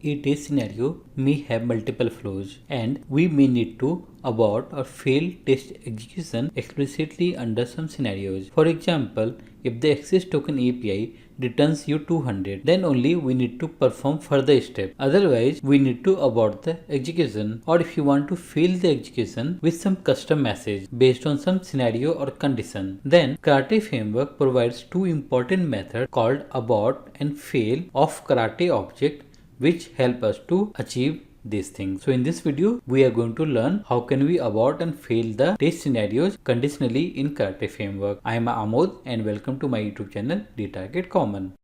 a test scenario may have multiple flows, and we may need to abort or fail test execution explicitly under some scenarios. For example, if the access token API returns you 200, then only we need to perform further steps. Otherwise, we need to abort the execution. Or if you want to fail the execution with some custom message based on some scenario or condition, then Karate framework provides two important methods called abort and fail of Karate object, which help us to achieve these things. So in this video, we are going to learn how can we abort and fail the test scenarios conditionally in Karate framework. I am Amod and welcome to my YouTube channel Retarget Common.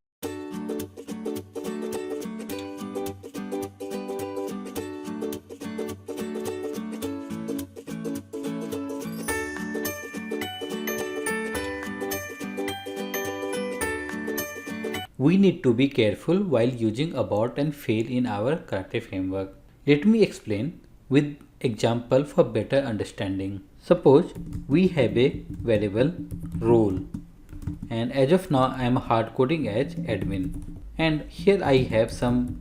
We need to be careful while using abort and fail in our Karate framework. Let me explain with example for better understanding. Suppose we have a variable role, and as of now I am hard coding as admin, and here I have some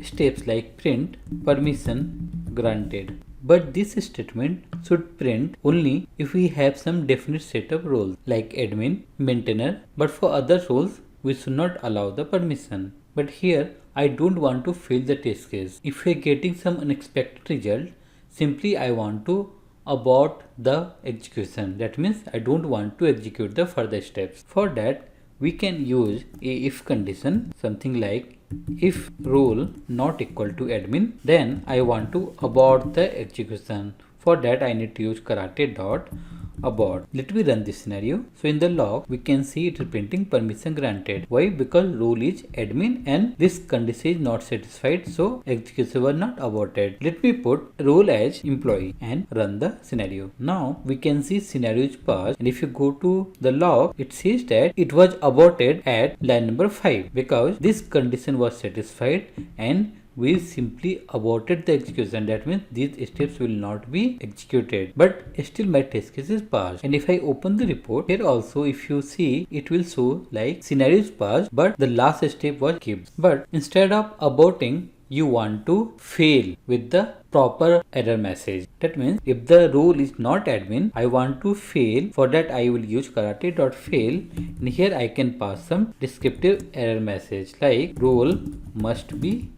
steps like print permission granted. But this statement should print only if we have some definite set of roles like admin, maintainer, but for other roles we should not allow the permission. But here I don't want to fail the test case. If we are getting some unexpected result, simply I want to abort the execution. That means I don't want to execute the further steps. For that, we can use a if condition, something like if role not equal to admin, then I want to abort the execution. For that, I need to use karate.abort. Let me run this scenario. So in the log, we can see it is printing permission granted. Why? Because role is admin and this condition is not satisfied, so execution was not aborted. Let me put role as employee and run the scenario. Now we can see scenario is passed, and if you go to the log, it says that it was aborted at line number 5 because this condition was satisfied and we simply aborted the execution. That means these steps will not be executed, but still my test case is passed. And if I open the report, here also if you see, it will show like scenario is passed, but the last step was skipped. But instead of aborting, you want to fail with the proper error message. That means if the role is not admin, I want to fail. For that I will use karate.fail, and here I can pass some descriptive error message like role must be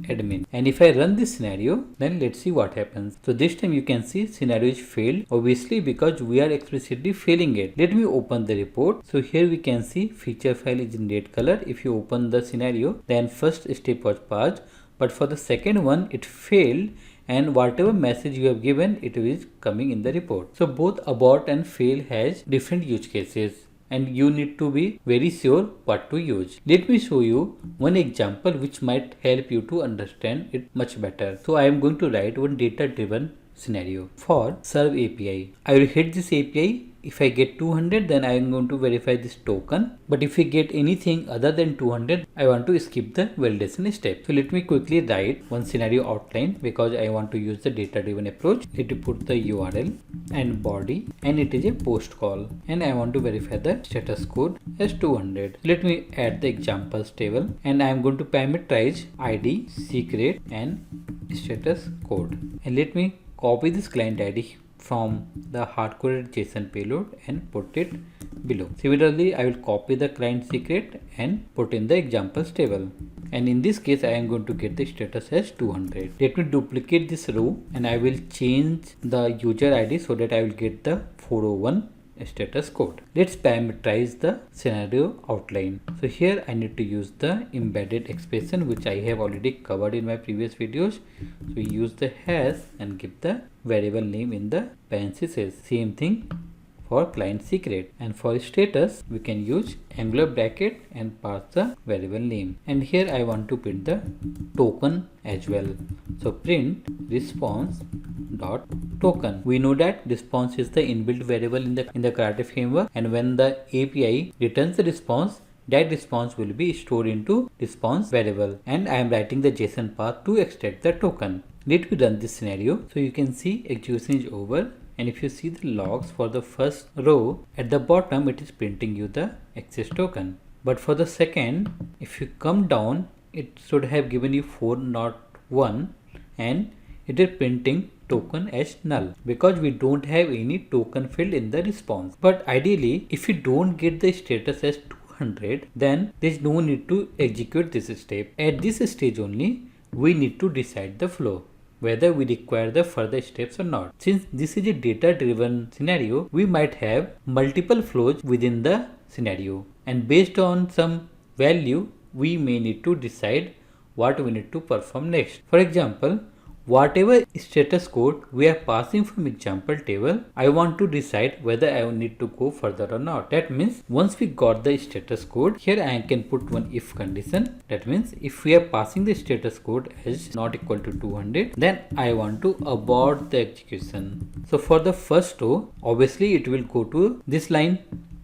admin. And if I run this scenario, then let's see what happens. So this time you can see scenario is failed, obviously because we are explicitly failing it. Let me open the report. So here we can see feature file is in red color. If you open the scenario, then first step was passed, but for the second one it failed, and whatever message you have given, it is coming in the report. So both abort and fail has different use cases, and you need to be very sure what to use. Let me show you one example which might help you to understand it much better. So I am going to write one data driven scenario for serve API. I will hit this API. If I get 200, then I am going to verify this token. But if we get anything other than 200, I want to skip the validation step. So let me quickly write one scenario outline because I want to use the data driven approach. Let me put the URL and body, and it is a post call, and I want to verify the status code as 200. Let me add the examples table, and I am going to parameterize ID, secret, and status code. And let me copy this client ID from the hard-coded JSON payload and put it below. Similarly, I will copy the client secret and put in the examples table. And in this case, I am going to get the status as 200. Let me duplicate this row, and I will change the user ID so that I will get the 401 status code. Let's parameterize the scenario outline. So here I need to use the embedded expression which I have already covered in my previous videos. So we use the hash and give the variable name in the parentheses. Same thing for client secret, and for status we can use angular bracket and pass the variable name. And here I want to print the token as well. So print response dot token. We know that response is the inbuilt variable in the Karate framework, and when the API returns the response, that response will be stored into response variable, and I am writing the JSON path to extract the token. Let me run this scenario. So you can see execution is over, and if you see the logs for the first row, at the bottom it is printing you the access token. But for the second, if you come down it should have given you 4 not 1, and it is printing token as null because we don't have any token field in the response. But ideally, if you don't get the status as 200, then there's no need to execute this step. At this stage only, we need to decide the flow, whether we require the further steps or not. Since this is a data driven scenario, we might have multiple flows within the scenario, and based on some value, we may need to decide what we need to perform next. For example, whatever status code we are passing from example table, I want to decide whether I need to go further or not. That means once we got the status code, here I can put one if condition. That means if we are passing the status code as not equal to 200, then I want to abort the execution. So for the first row, obviously it will go to this line.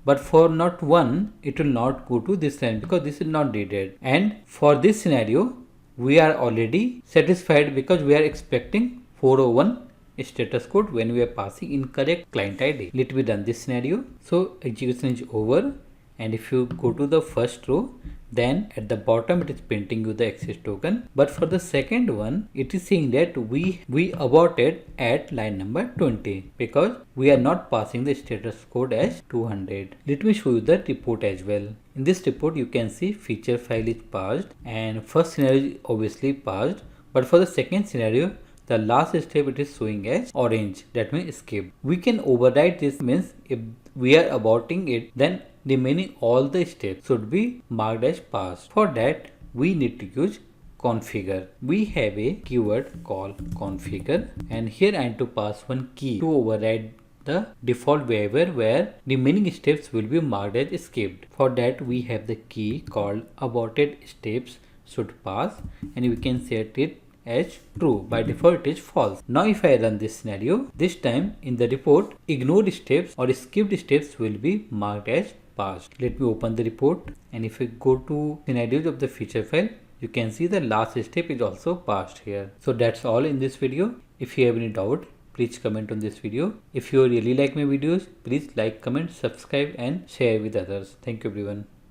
But for not 1, it will not go to this line because this is not needed. And for this scenario, we are already satisfied because we are expecting 401 status code when we are passing incorrect client ID. Let me run this scenario. So execution is over, and if you go to the first row, then at the bottom it is printing you the access token. But for the second one, it is saying that we aborted at line number 20 because we are not passing the status code as 200. Let me show you the report as well. In this report, you can see feature file is passed and first scenario is obviously passed. But for the second scenario, the last step it is showing as orange. That means skip. We can override this, means if we are aborting it, then remaining all the steps should be marked as passed. For that, we need to use configure. We have a keyword called configure, and here I am to pass one key to override the default behavior where remaining steps will be marked as skipped. For that, we have the key called aborted steps should pass, and we can set it as true. By default it is false. Now if I run this scenario, this time in the report, ignored steps or skipped steps will be marked as passed. Let me open the report, and if we go to scenarios of the feature file, you can see the last step is also passed here. So that's all in this video. If you have any doubt, please comment on this video. If you really like my videos, please like, comment, subscribe and share with others. Thank you everyone.